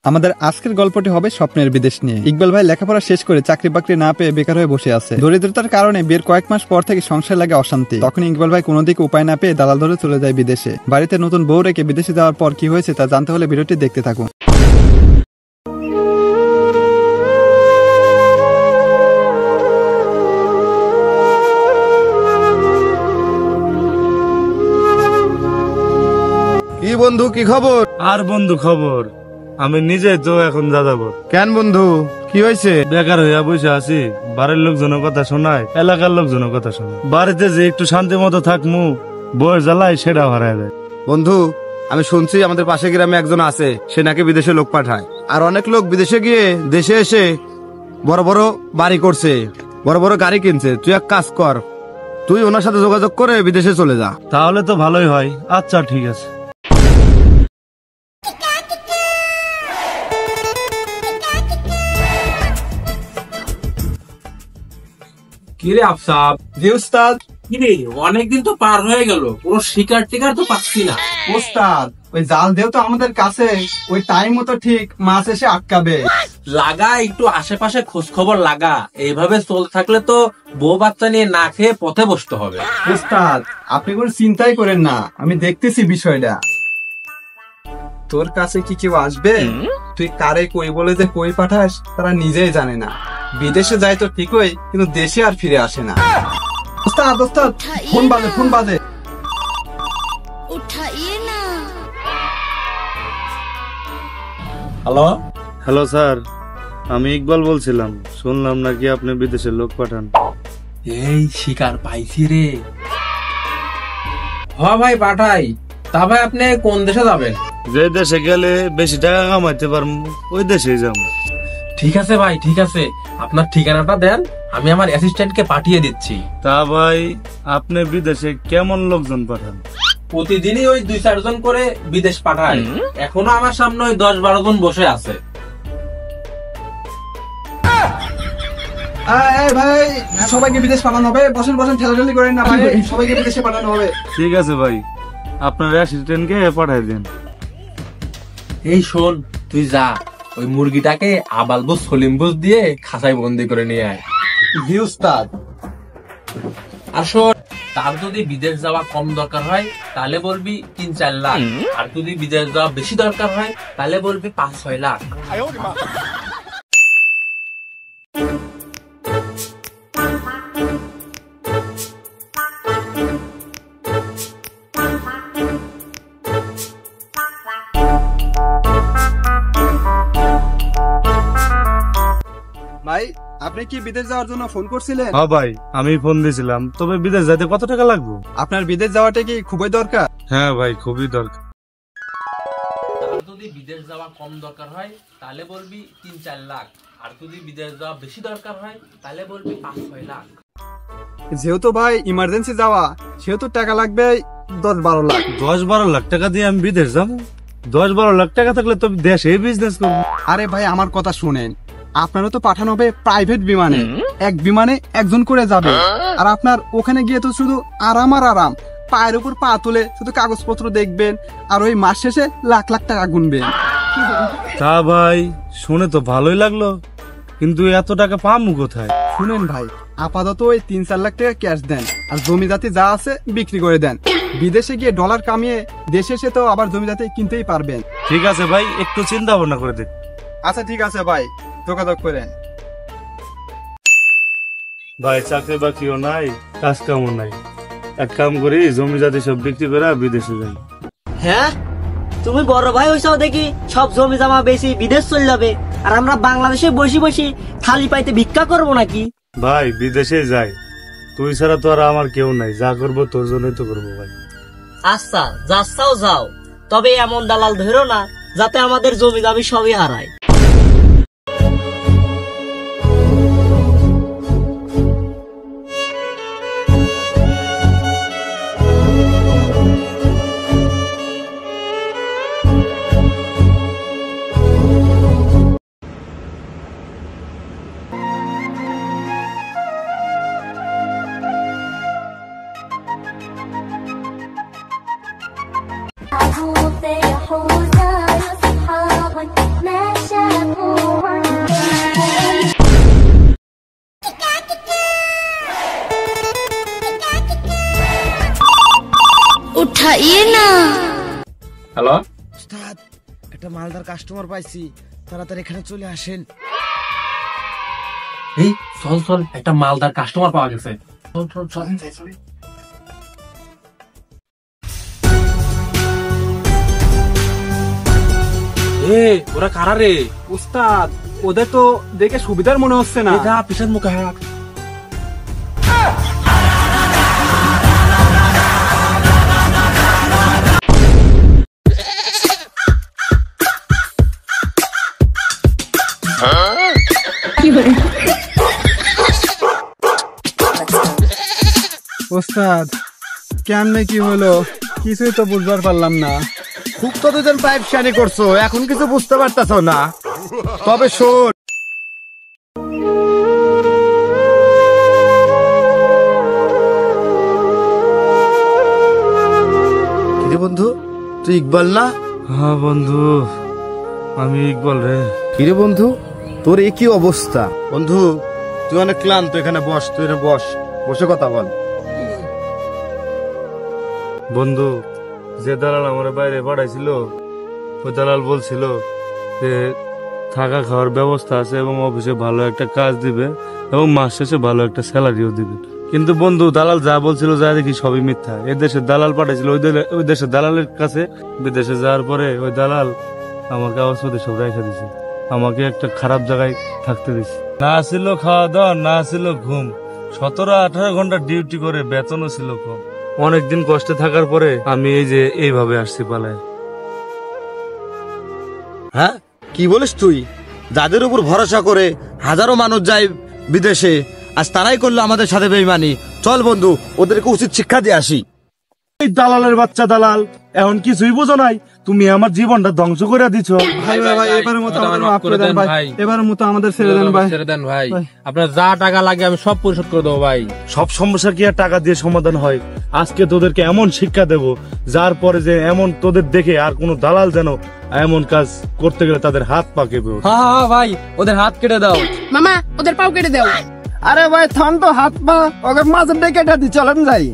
আমাদের আজকের গল্পটি হবে স্বপ্নের বিদেশ নিয়ে। ইকবাল ভাই লেখাপড়া শেষ করে চাকরি বাকরি না পেয়ে বেকার হয়ে বসে আছে। দরিদ্রতার কারণে বিয়ের কয়েক মাস পর থেকে সংসার লাগে অশান্তি। তখন ইকবাল ভাই কোনো দিকে উপায় না পেয়ে দালাল ধরে চলে যায় বিদেশে। বাড়িতে নতুন বউ রেখে বিদেশে যাওয়ার পর কি হয়েছে তা জানতে হলে ভিডিওটি দেখতে থাকুন। কি বন্ধু, কি খবর? আর বন্ধু খবর, আমি নিজে তো এখন যাবো। কেন বন্ধু, কি হয়েছে? বেকার হইয়া বসে আছি, বাড়ির লোকজনের কথা শোনায়, এলাকার লোকজনের কথা শোনায়। বাড়িতে যে একটু শান্তি মতো থাকমু, বউয়ের জ্বালায় সেটা হারায় যায়। বন্ধু, আমি শুনছি আমাদের পাশে গ্রামে একজন আছে, সে নাকি বিদেশে লোক পাঠায়। আর অনেক লোক বিদেশে গিয়ে দেশে এসে বড় বড় বাড়ি করছে, বড় বড় গাড়ি কিনছে। তুই এক কাজ কর, তুই ওনার সাথে যোগাযোগ করে বিদেশে চলে যা। তাহলে তো ভালোই হয়। আচ্ছা ঠিক আছে। কিরে আফসাব? জি উস্তাদ। কিরে, অনেকদিন তো পার হয়ে গেল, কোনো শিকার টিকার তো পাচ্ছি না। উস্তাদ, ওই জাল দেও তো আমাদের কাছে, ওই টাইম মতো ঠিক মাছ এসে আটকাবে। লাগা, একটু আশেপাশে খোঁজ খবর লাগা। এইভাবে চলতে থাকলে তো বউ বাচ্চা নিয়ে না খেয়ে পথে বসতে হবে। উস্তাদ, আপনি কোনো চিন্তাই করেন না, আমি দেখতেছি বিষয়টা। তোর কাছে কি কেউ আসবে? তুই কারে কই বলে যে কই পাঠাস তারা নিজেই জানে না। বিদেশে যায় তো ঠিকই, কিন্তু দেশে আর ফিরে আসে না। ওস্তাদ, ওস্তাদ, ফোন বাজে, ফোন বাজে। হ্যালো হ্যালো স্যার, আমি ইকবাল বলছিলাম। শুনলাম নাকি আপনি বিদেশে লোক পাঠান। এই শিকার পাইছি রে। হ ভাই, পাঠাই। তা ভাই, আপনি কোন দেশে যাবেন? যে দেশে গেলে বেশি টাকা কামাইতে পারবো ওই দেশেই যাবো। ঠিক আছে ভাই, ঠিক আছে, আপনার ঠিকানাটা দেন, আমি আমার অ্যাসিস্ট্যান্টকে পাঠিয়ে দিচ্ছি। তা ভাই, আপনি বিদেশে কেমন লোকজন পাঠান? প্রতিদিনই ওই 2-4 জন করে বিদেশ পাঠায়। এখনো আমার সামনে ওই 10-12 জন বসে আছে। ভাই, সবাইকে বিদেশ পাঠানো হবে। বসেন বসেন, ঠেলাঠেলি করেন না ভাই, সবাইকে বিদেশে পাঠানো হবে। ঠিক আছে ভাই, আপনার অ্যাসিস্ট্যান্টকে পাঠাই দেন। এই শোন, তুই যা, ওই মুরগিটাকে আবালবুস সলিমবুস দিয়ে খাঁচায় বন্দি করে নিয়ে আয়। জি উস্তাদ। আর শোন, তার যদি বিদেশ যাওয়া কম দরকার হয় তাহলে বলবি 3-4 লাখ, আর যদি বিদেশ যাওয়া বেশি দরকার হয় তাহলে বলবি 5-6 লাখ। ভাই, আপনি কি বিদেশ যাওয়ার জন্য ফোন করছিলেন? হ্যাঁ ভাই, আমি ফোন দিয়েছিলাম। তবে বিদেশ যেতে কত টাকা লাগবে? আপনার বিদেশ যাওয়াটা কি খুবই দরকার? হ্যাঁ ভাই, খুবই দরকার। তার যদি বিদেশ যাওয়া কম দরকার হয় তাহলে বলবি 3-4 লাখ, আর যদি বিদেশ যাওয়া বেশি দরকার হয় তাহলে বলবি 5-6 লাখ। যেহেতু ভাই ইমার্জেন্সি যাওয়া, সেহেতু টাকা লাগবে 10-12 লাখ। 10-12 লাখ টাকা দিয়ে আমি বিদেশ যাবো? 10-12 লাখ টাকা থাকলে তো দেশে বিজনেস করবো। আরে ভাই, আমার কথা শুনেন। আপনারও তো পাঠানো হবে প্রাইভেট বিমানে, এক বিমানে একজন করে যাবে। আর আপনার ওখানে গিয়ে তো শুধু আরাম আর আরাম, পায়ের উপর পা তুলে শুধু কাগজপত্র দেখবেন, আর ওই মাস শেষে লাখ লাখ টাকা গুনবেন। তা ভাই, শুনে তো ভালোই লাগলো, কিন্তু এত টাকা পামু কোথায়? শুনেন ভাই, আপাতত ওই 3-4 লাখ টাকা ক্যাশ দেন, আর জমি জাতি যা আছে বিক্রি করে দেন। বিদেশে গিয়ে ডলার কামিয়ে দেশে এসে তো আবার জমি জাতি কিনতেই পারবেন। ঠিক আছে ভাই, একটু চিন্তা ভাবনা করে দেখ। আচ্ছা ঠিক আছে ভাই, যোগাযোগ করেন। ভাই, চাকরি বাকরিও নাই, কাজ কামও নাই। এক কাম করি, জমি জাতি সব বিক্রি করে বিদেশে যাই। হ্যাঁ, তুমি বড় ভাই হইছাও দেখি সব জমি জমা বেশি বিদেশ চলে যাবে, আর আমরা বাংলাদেশে বসে বসে থালি পাইতে ভিক্ষা করবো নাকি? ভাই, বিদেশে যাই, তুই ছাড়া তো আর আমার কেউ নাই। যা করবো তোর জন্যই তো করবো ভাই। আচ্ছা, যাচ্ছাও যাও, তবে এমন দালাল ধরো না যাতে আমাদের জমি দাবি সবই হারায়। يا حوزة يا صحابا ماشي একটা মালদার কাস্টমার পাইছি, তাড়াতাড়ি এখানে চলে আসেন। এই চল চল, একটা মালদার কাস্টমার পাওয়া গেছে। চল চল চল। ওরা কারা রে? উস্তাদ, ওদের তো দেখে সুবিধার মনে হচ্ছে না। এটা পিছন মুখে হাত। উস্তাদ, কেমনে কি হলো কিছুই তো বুঝবার পারলাম না। খুব তো দুজন পাইপ শানি করছো, এখন কিছু বুঝতে পারতাছ না। তবে শোন, কিরে বন্ধু, তুই ইকবাল না? হ্যাঁ বন্ধু, আমি ইকবাল রে। কিরে বন্ধু, তোর এ কি অবস্থা? বন্ধু তুই অনেক ক্লান্ত, এখানে বস, তুই এখানে বস, বসে কথা বল। বন্ধু, যে দালাল আমার বাইরে পাঠাইছিল, ওই দালাল বলছিল যে থাকা খাওয়ার ব্যবস্থা আছে এবং অফিসে ভালো একটা কাজ দিবে এবং মাস শেষে ভালো একটা স্যালারিও দিবে। কিন্তু বন্ধু, দালাল যা বলছিল যা দেখি সবই মিথ্যা। এ দেশে দালাল পাঠাইছিল, ওই দেশের দালালের কাছে বিদেশে যাওয়ার পরে ওই দালাল আমার কাগজপত্র সব রেখে দিছে, আমাকে একটা খারাপ জায়গায় থাকতে দিছে। না ছিল খাওয়া দাওয়া, না ছিল ঘুম, 17-18 ঘন্টা ডিউটি করে বেতনও ছিল কম। অনেকদিন কষ্টে থাকার পরে আমি এই যে এইভাবে আসছি পালায়। হ্যাঁ, কি বলিস তুই? যাদের উপর ভরসা করে হাজারো মানুষ যায় বিদেশে, আজ তারাই করলো আমাদের সাথে বেইমানি। চল বন্ধু, ওদেরকে উচিত শিক্ষা দিয়ে আসি। এই দালালের বাচ্চা দালাল, এখন কিছুই বুঝো নাই, তুমি আমার জীবনটা ধ্বংস করে দিছ। ভাই ভাই ভাই, এবারের মতো আমাদের মাফ করে দেন ভাই, এবারের মতো আমাদের ছেড়ে দেন ভাই। ছেড়ে দেন ভাই, আপনার যা টাকা লাগে আমি সব পরিশোধ করে দেবো ভাই। সব সমস্যা কি আর টাকা দিয়ে সমাধান হয়? আজকে তোদেরকে এমন শিক্ষা দেব, যার পরে যে এমন তোদের দেখে আর কোন দালাল যেন এমন কাজ করতে গেলে তাদের হাত পা কেঁপে ওঠে। হ্যাঁ ভাই, ওদের হাত কেটে দাও। মামা ওদের পাও কেটে দাও। আরে ভাই থাম তো, হাত পা ওকে মাঝের দিকে কেটে দি, চলেন যাই।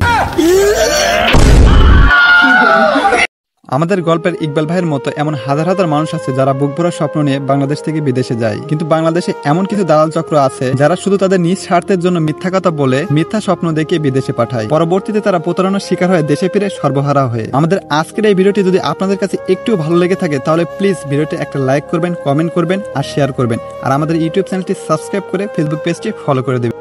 আমাদের গল্পের ইকবাল ভাইয়ের মতো এমন হাজার হাজার মানুষ আছে যারা বুক ভরা স্বপ্ন নিয়ে বাংলাদেশ থেকে বিদেশে যায়, কিন্তু বাংলাদেশে এমন কিছু দালাল চক্র আছে যারা শুধু তাদের নিজ স্বার্থের জন্য মিথ্যা কথা বলে, মিথ্যা স্বপ্ন দেখিয়ে বিদেশে পাঠায়। পরবর্তীতে তারা প্রতারণার শিকার হয়ে দেশে ফিরে সর্বহারা হয়ে। আমাদের আজকের এই ভিডিওটি যদি আপনাদের কাছে একটু ভালো লেগে থাকে তাহলে প্লিজ ভিডিওটি একটা লাইক করবেন, কমেন্ট করবেন আর শেয়ার করবেন, আর আমাদের ইউটিউব চ্যানেলটি সাবস্ক্রাইব করে ফেসবুক পেজটি ফলো করে দেবেন।